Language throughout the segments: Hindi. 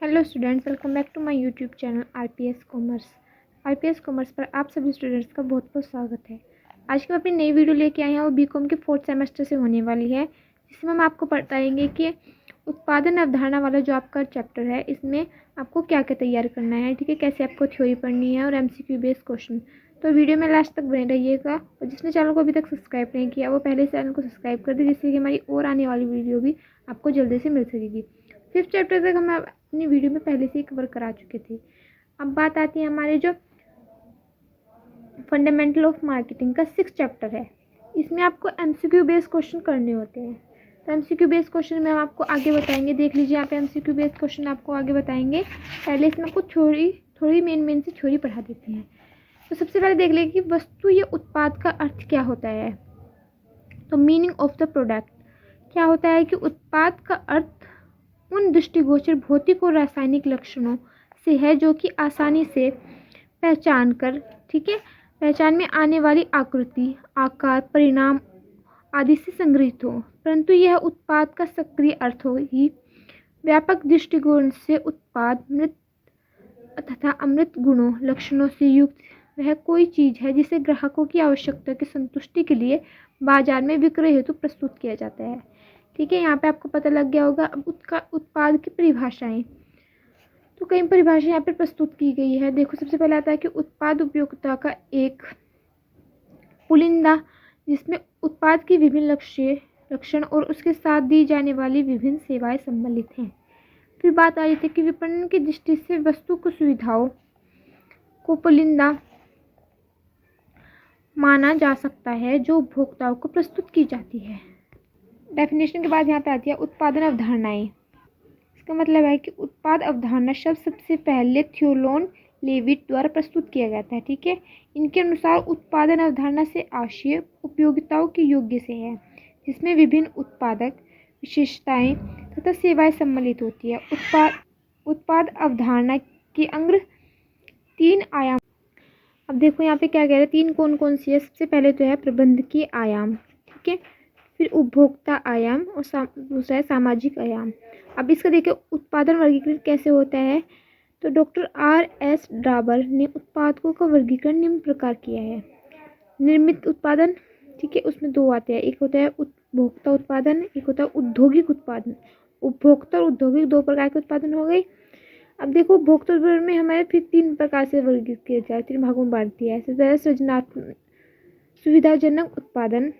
Hello students, welcome back to my YouTube channel RPS commerce. RPS commerce पर आप सभी स्टूडेंट्स का बहुत बहुत स्वागत है। आज की मैं अपनी नई वीडियो लेके आई हूँ, वो बीकॉम के 4th सेमेस्टर से होने वाली है, जिसमें हम आपको बताएंगे कि उत्पादन अवधारणा वाला जो आपका चैप्टर है, इसमें आपको क्या क्या तैयार करना है, ठीक है, कैसे आपको थ्योरी पढ़नी है और एमसीक्यू बेस्ड क्वेश्चन। तो वीडियो में लास्ट तक बने रहिएगा, और जिसने चैनल को अभी तक सब्सक्राइब नहीं किया वो पहले चैनल को सब्सक्राइब कर दे, जिससे कि हमारी और आने वाली वीडियो भी आपको जल्दी से मिल सकेगी। 5th चैप्टर तक हम अपनी वीडियो में पहले से ही कवर करा चुके थे। अब बात आती है हमारे जो फंडामेंटल ऑफ मार्केटिंग का 6th चैप्टर है। इसमें आपको एमसीक्यू बेस्ड क्वेश्चन करने होते हैं। तो एमसीक्यू बेस्ड क्वेश्चन में हम आपको आगे बताएंगे। देख लीजिए, यहाँ पे एमसीक्यू बेस्ड क्वेश्चन आपको आगे बताएंगे। पहले इसमें आपको थोड़ी मेन से थ्योरी पढ़ा देते हैं। तो सबसे पहले देख लेंगे कि वस्तु या उत्पाद का अर्थ क्या होता है। तो मीनिंग ऑफ द प्रोडक्ट क्या होता है कि उत्पाद का अर्थ उन दृष्टिगोचर भौतिक और रासायनिक लक्षणों से है जो कि आसानी से पहचान कर, ठीक है, पहचान में आने वाली आकृति, आकार, परिणाम आदि से संग्रहित हो, परंतु यह उत्पाद का सक्रिय अर्थ हो ही। व्यापक दृष्टिकोण से उत्पाद मृत तथा अमृत गुणों लक्षणों से युक्त वह कोई चीज है जिसे ग्राहकों की आवश्यकता की संतुष्टि के लिए बाजार में विक्रय हेतु प्रस्तुत किया जाता है। ठीक है, यहाँ पे आपको पता लग गया होगा। अब उत्पाद की परिभाषाएं, तो कई परिभाषाएं यहाँ पे प्रस्तुत की गई है। देखो, सबसे पहले आता है कि उत्पाद उपयोगिता का एक पुलिंदा, जिसमें उत्पाद की विभिन्न लक्षण और उसके साथ दी जाने वाली विभिन्न सेवाएं सम्मिलित हैं। फिर बात आ रही थी कि विपणन की दृष्टि से वस्तु को सुविधाओं को पुलिंदा माना जा सकता है जो उपभोक्ताओं को प्रस्तुत की जाती है। डेफिनेशन के बाद यहाँ पे आती है उत्पादन अवधारणाएं। इसका मतलब है कि उत्पाद अवधारणा शब्द सबसे पहले थियोलोन लेविट द्वारा प्रस्तुत किया गया था। ठीक है, इनके अनुसार उत्पादन अवधारणा से आशय उपयोगिताओं के योग्य से है, जिसमें विभिन्न उत्पादक विशेषताएं तथा सेवाएं सम्मिलित होती है। उत्पाद अवधारणा के अंग 3 आयाम। अब देखो यहाँ पे क्या कह रहे हैं, 3 कौन कौन सी है। सबसे पहले तो है प्रबंधकीय आयाम, ठीक है, फिर उपभोक्ता आयाम और दूसरा है सामाजिक आयाम। अब इसका देखिए उत्पादन वर्गीकरण कैसे होता है। तो डॉक्टर R.S. ड्राबर ने उत्पादकों का वर्गीकरण निम्न प्रकार किया है। निर्मित उत्पादन, ठीक है, उसमें 2 आते हैं। एक होता है उपभोक्ता उत्पादन, एक होता है औद्योगिक उत्पादन। उपभोक्ता और औद्योगिक 2 प्रकार के उत्पादन हो गए। अब देखो, उपभोक्ता उत्पादन में हमारे फिर 3 प्रकार से वर्गीकृत किया जाए, 3 भागों में बांट दिया है। सबसे पहले सृजनात्मक सुविधाजनक उत्पादन,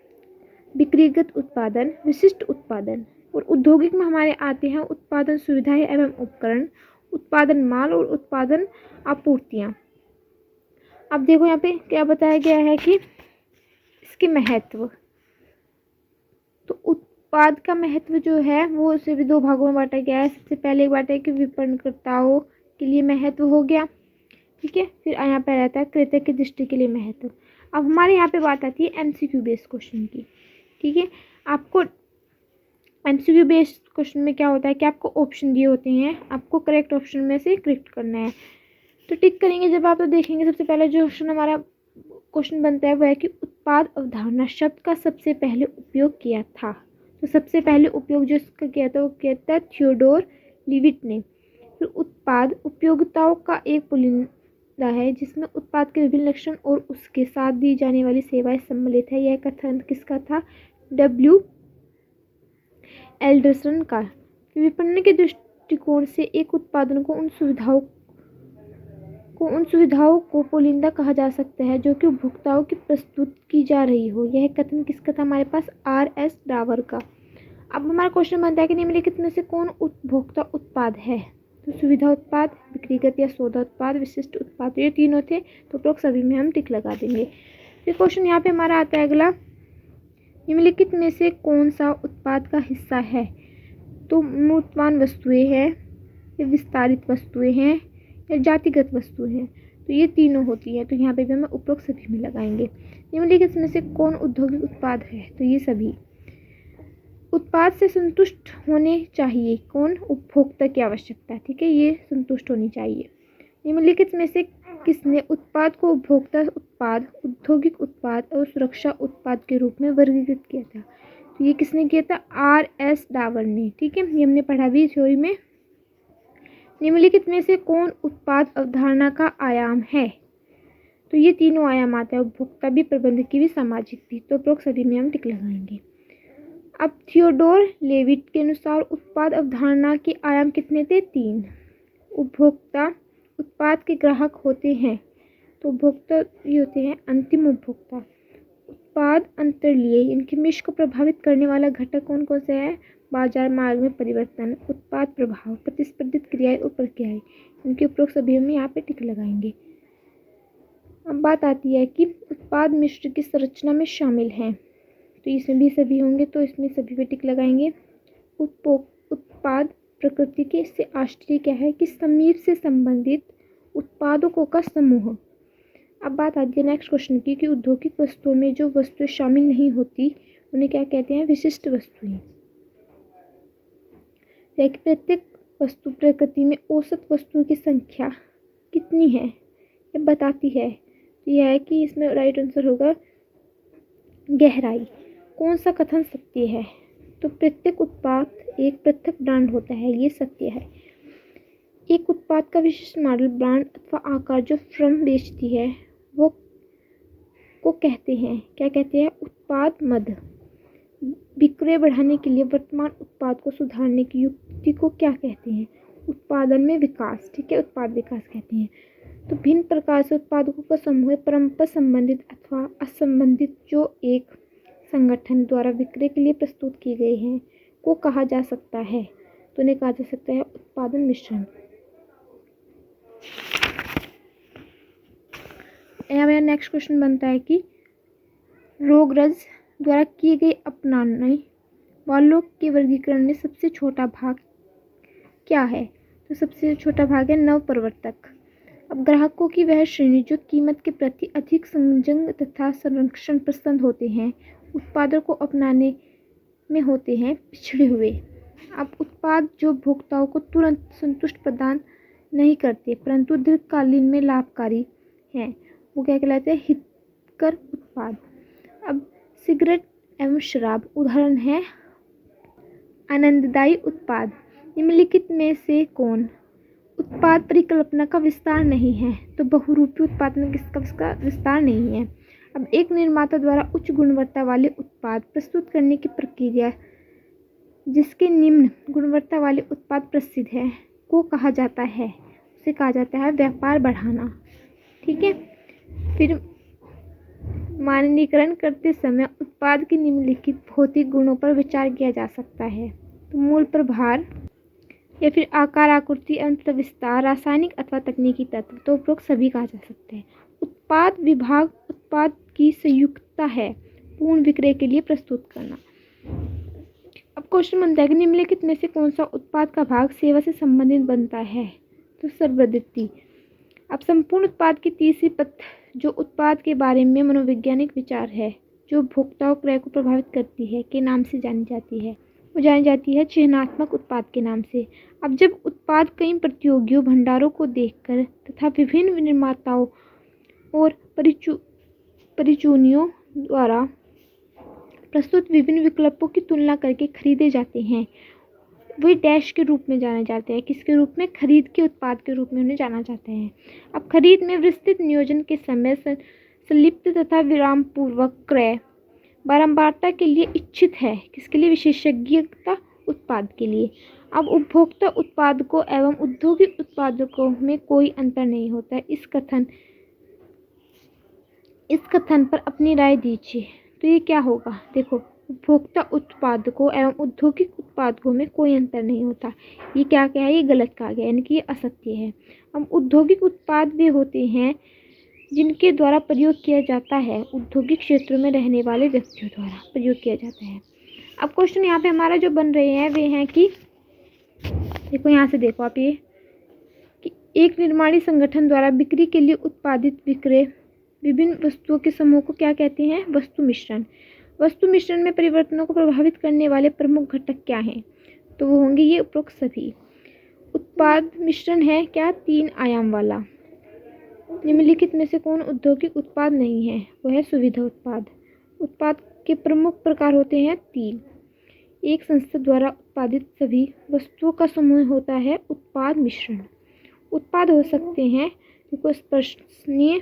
बिक्रीगत उत्पादन, विशिष्ट उत्पादन। और औद्योगिक में हमारे आते हैं उत्पादन सुविधाएं एवं उपकरण, उत्पादन माल और उत्पादन आपूर्तियां। अब देखो यहाँ पे क्या बताया गया है कि इसके महत्व। तो उत्पाद का महत्व जो है वो उसे भी 2 भागों में बांटा गया है। सबसे पहले एक बात है कि विपणनकर्ताओं के लिए महत्व हो गया, ठीक है, फिर यहाँ पे रहता है क्रेता की दृष्टि के लिए महत्व। अब हमारे यहाँ पे बात आती है एमसीक्यू बेस्ड क्वेश्चन की। ठीक है, आपको एमसीक्यू बेस्ड क्वेश्चन में क्या होता है कि आपको ऑप्शन दिए होते हैं, आपको करेक्ट ऑप्शन में से करेक्ट करना है। तो टिक करेंगे जब आप तो देखेंगे। सबसे पहले जो ऑप्शन हमारा क्वेश्चन बनता है वो है कि उत्पाद अवधारणा शब्द का सबसे पहले उपयोग किया था। तो सबसे पहले उपयोग जो इसका किया था वो किया था थियोडोर लीविट ने। फिर उत्पाद उपयोगिताओं का एक पुलिंदा है, जिसमें उत्पाद के विभिन्न लक्षण और उसके साथ दी जाने वाली सेवाएं सम्मिलित है। यह कथन किसका था? W. एल्डरसन का। विपणन के दृष्टिकोण से एक उत्पादन को उन सुविधाओं को पुलिंदा कहा जा सकता है जो कि उपभोक्ताओं की प्रस्तुत की जा रही हो। यह कथन किसका था? हमारे पास R.S. ड्राबर का। अब हमारा क्वेश्चन बनता है कि निम्नलिखित में से कौन उपभोक्ता उत्पाद है। तो सुविधा उत्पाद, बिक्रीगत या सौदा उत्पाद, विशिष्ट उत्पाद। ये तीनों थे, तो उपरोक्त सभी में हम टिक लगा देंगे। फिर क्वेश्चन यहाँ पे हमारा आता है अगला, निम्नलिखित में से कौन सा उत्पाद का हिस्सा है। तो मूर्तवान वस्तुएं हैं, या विस्तारित वस्तुएं हैं, या जातिगत वस्तुएं हैं। तो ये तीनों होती है, तो यहाँ पे भी हमें उपरोक्त सभी में लगाएंगे। निम्नलिखित में से कौन औद्योगिक उत्पाद है। तो ये सभी। उत्पाद से संतुष्ट होने चाहिए कौन? उपभोक्ता की आवश्यकता, ठीक है, ये संतुष्ट होनी चाहिए। निम्नलिखित में से किसने उत्पाद को उपभोक्ता उत्पाद, औद्योगिक उत्पाद और सुरक्षा उत्पाद के रूप में वर्गीकृत किया था। तो ये किसने किया था? R.S. ड्राबर ने। ठीक है, ये हमने पढ़ा भी थ्योरी में। निम्नलिखित में से कौन उत्पाद अवधारणा का आयाम है? तो ये तीनों आयाम आते हैं, उपभोक्ता भी, प्रबंधक की भी, सामाजिक भी। तो उपरोक्त सभी में हम टिक लगाएंगे। अब थियोडोर लेविट के अनुसार उत्पाद अवधारणा के आयाम कितने थे? 3। उपभोक्ता उत्पाद के ग्राहक होते हैं, तो उपभोक्ता ये होते हैं अंतिम उपभोक्ता। उत्पाद अंतरलीय इनकी मिश को प्रभावित करने वाला घटक कौन कौन से है? बाजार मार्ग में परिवर्तन, उत्पाद प्रभाव, प्रतिस्पर्धित क्रियाएं और प्रक्रियाएं। इनके उपरोक्त सभी में यहाँ पे टिक लगाएंगे। अब बात आती है कि उत्पाद मिश्र की संरचना में शामिल हैं, तो इसमें भी सभी होंगे, तो इसमें सभी पे टिक लगाएंगे। उत्पाद प्रकृति के इससे आश्चर्य क्या है कि समीप से संबंधित उत्पादों का समूह। अब बात आती है नेक्स्ट क्वेश्चन की कि औद्योगिक वस्तुओं में जो वस्तुएं शामिल नहीं होती उन्हें क्या कहते हैं? विशिष्ट वस्तुएं। प्रत्येक वस्तु प्रकृति में औसत वस्तुओं की संख्या कितनी है ये बताती है। तो यह है कि इसमें राइट आंसर होगा गहराई। कौन सा कथन सत्य है? तो प्रत्येक उत्पाद एक पृथक ब्रांड होता है, ये सत्य है। एक उत्पाद का विशिष्ट मॉडल, ब्रांड अथवा आकार जो फर्म बेचती है वो को कहते हैं, क्या कहते हैं? उत्पाद मद। विक्रय बढ़ाने के लिए वर्तमान उत्पाद को सुधारने की युक्ति को क्या कहते हैं? उत्पादन में विकास। ठीक है, उत्पाद विकास कहते हैं। तो भिन्न प्रकार से उत्पादों का समूह परस्पर संबंधित अथवा असंबंधित जो एक संगठन द्वारा विक्रय के लिए प्रस्तुत किए गए हैं को कहा जा सकता है, तो उन्हें कहा जा सकता है उत्पादन मिश्रण। यहाँ मेरा नेक्स्ट क्वेश्चन बनता है कि रोगरज द्वारा किए गए अपनाने वालों के वर्गीकरण में सबसे छोटा भाग क्या है? तो सबसे छोटा भाग है नवप्रवर्तक। अब ग्राहकों की वह श्रेणी जो कीमत के प्रति अधिक संजम तथा संरक्षण पसंद होते हैं, उत्पादों को अपनाने में होते हैं पिछड़े हुए। अब उत्पाद जो भोक्ताओं को तुरंत संतुष्ट प्रदान नहीं करते परंतु दीर्घकालीन में लाभकारी हैं, वो क्या कहलाते हैं? हितकर उत्पाद। अब सिगरेट एवं शराब उदाहरण है आनंददायी उत्पाद। निम्नलिखित में से कौन उत्पाद परिकल्पना का विस्तार नहीं है? तो बहुरूपी उत्पाद में किसका विस्तार नहीं है। अब एक निर्माता द्वारा उच्च गुणवत्ता वाले उत्पाद प्रस्तुत करने की प्रक्रिया जिसके निम्न गुणवत्ता वाले उत्पाद प्रसिद्ध है को कहा जाता है, उसे कहा जाता है व्यापार बढ़ाना। ठीक है, फिर मानकीकरण करते समय उत्पाद के निम्नलिखित भौतिक गुणों पर विचार किया जा सकता है। तो मूल प्रभार या फिर आकार, आकृति, अंत विस्तार, रासायनिक अथवा तकनीकी तत्व। तो उपरोक्त सभी कहा जा सकते हैं। उत्पाद विभाग उत्पाद की संयुक्तता है पूर्ण विक्रय के लिए प्रस्तुत करना। अब क्वेश्चन बनता है कि निम्नलिखित में से कौन सा उत्पाद का भाग सेवा से संबंधित बनता है? तो सर्ववृत्ति। अब संपूर्ण उत्पाद की तीसरी पथ जो उत्पाद के बारे में मनोवैज्ञानिक विचार है जो उपभोक्ताओं क्रय को प्रभावित करती है के नाम से जानी जाती है, वो जानी जाती है चयनात्मक उत्पाद के नाम से। अब जब उत्पाद कई प्रतियोगियों भंडारों को देखकर तथा विभिन्न निर्माताओं और परिचूनियों द्वारा प्रस्तुत विभिन्न विकल्पों की तुलना करके खरीदे जाते हैं, वे डैश के रूप में जाने जाते हैं। किसके रूप में? खरीद के उत्पाद के रूप में उन्हें जाना जाता है। अब खरीद में विस्तृत नियोजन के समय संलिप्त तथा विराम पूर्वक क्रय बारंबारता के लिए इच्छित है। किसके लिए? विशेषज्ञता उत्पाद के लिए। अब उपभोक्ता उत्पादकों एवं औद्योगिक उत्पादकों में कोई अंतर नहीं होता है। इस कथन पर अपनी राय दीजिए। तो ये क्या होगा? देखो, उपभोक्ता उत्पादकों एवं औद्योगिक उत्पादकों में कोई अंतर नहीं होता। ये क्या है? ये गलत कहा गया, यानी कि ये असत्य है। अब औद्योगिक उत्पाद वे होते हैं जिनके द्वारा प्रयोग किया जाता है, औद्योगिक क्षेत्रों में रहने वाले व्यक्तियों द्वारा प्रयोग किया जाता है। अब क्वेश्चन यहाँ पे हमारा जो बन रहे हैं वे हैं कि देखो, यहाँ से देखो आप ये कि एक निर्माणी संगठन द्वारा बिक्री के लिए उत्पादित विक्रय विभिन्न वस्तुओं के समूह को क्या कहते हैं? वस्तु मिश्रण। वस्तु मिश्रण में परिवर्तनों को प्रभावित करने वाले प्रमुख घटक क्या हैं? तो वो होंगे ये उपरोक्त सभी। उत्पाद मिश्रण है क्या? 3 आयाम वाला। निम्नलिखित में से कौन औद्योगिक उत्पाद नहीं है? वो है सुविधा उत्पाद। उत्पाद के प्रमुख प्रकार होते हैं 3। एक संस्था द्वारा उत्पादित सभी वस्तुओं का समूह होता है उत्पाद मिश्रण। उत्पाद हो सकते हैं क्योंकि स्पर्शनीय,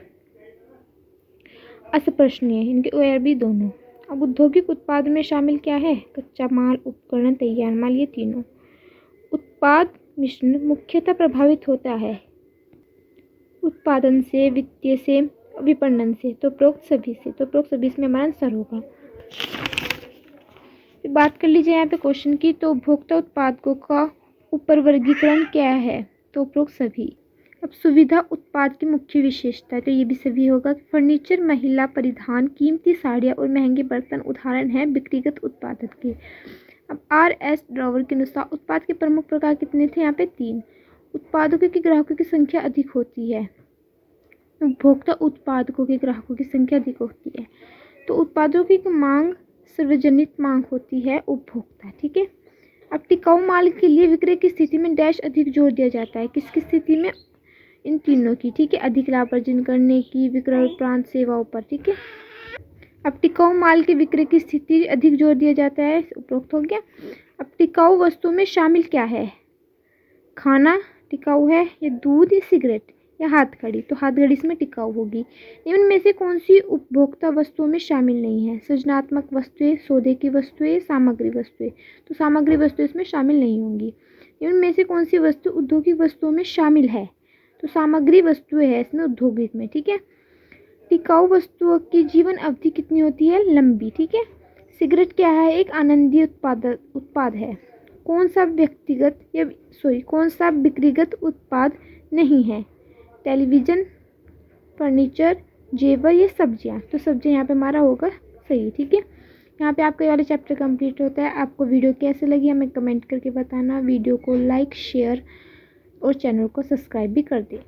अस्पर्शनीय, इनके ओ भी दोनों। अब औद्योगिक उत्पाद में शामिल क्या है? कच्चा माल, उपकरण, तैयार माल, ये तीनों। उत्पाद मिश्रण मुख्यतः प्रभावित होता है उत्पादन से, वित्तीय से, विपणन से। तो उपरोक्त सभी से, तो उपरोक्त सभी से हमारा आंसर होगा। बात कर लीजिए यहाँ पे क्वेश्चन की, तो उपभोक्ता उत्पादकों का ऊपर वर्गीकरण क्या है? तो उपरोक्त सभी। अब सुविधा उत्पाद की मुख्य विशेषता है, तो ये भी सभी होगा। फर्नीचर, महिला परिधान, कीमती साड़ियाँ और महंगे बर्तन उदाहरण हैं व्यक्तिगत उत्पादक के। अब RS ड्रॉवर के अनुसार उत्पाद के प्रमुख प्रकार कितने थे? यहाँ पे 3। उत्पादकों की ग्राहकों की संख्या अधिक होती है, उपभोक्ता उत्पादकों के ग्राहकों की संख्या अधिक होती है। तो उत्पादों की मांग सार्वजनिक मांग होती है, उपभोक्ता। ठीक है। अब टिकाऊ माल के लिए विक्रय की स्थिति में डैश अधिक जोर दिया जाता है, किसकी स्थिति में? इन तीनों की। ठीक है। अधिक लाभ अर्जन करने की, विक्रय उपरांत सेवाओं पर। ठीक है। अब टिकाऊ माल के विक्रय की स्थिति अधिक जोर दिया जाता है, उपरोक्त हो गया। अब टिकाऊ वस्तुओं में शामिल क्या है? खाना टिकाऊ है, या दूध, या सिगरेट, या हाथकड़ी? तो हाथकड़ी इसमें टिकाऊ होगी। निम्न में से कौन सी उपभोक्ता वस्तुओं में शामिल नहीं है? सृजनात्मक वस्तुएं, सौदे की वस्तुएं, सामग्री वस्तुएं? तो सामग्री वस्तुएं इसमें शामिल नहीं होंगी। निम्न में से कौन सी वस्तु औद्योगिक वस्तुओं में शामिल है? तो सामग्री वस्तुएं है इसमें औद्योगिक में। ठीक है। टिकाऊ वस्तुओं की जीवन अवधि कितनी होती है? लंबी। ठीक है। सिगरेट क्या है? एक आनंदी उत्पाद है। कौन सा बिक्रीगत उत्पाद नहीं है? टेलीविज़न, फर्नीचर, जेवर, ये सब्जियां? तो सब्जियां यहाँ पे हमारा होगा सही। ठीक है। यहाँ पे आपका ये वाला चैप्टर कंप्लीट होता है। आपको वीडियो कैसे लगी हमें कमेंट करके बताना। वीडियो को लाइक, शेयर और चैनल को सब्सक्राइब भी कर दें।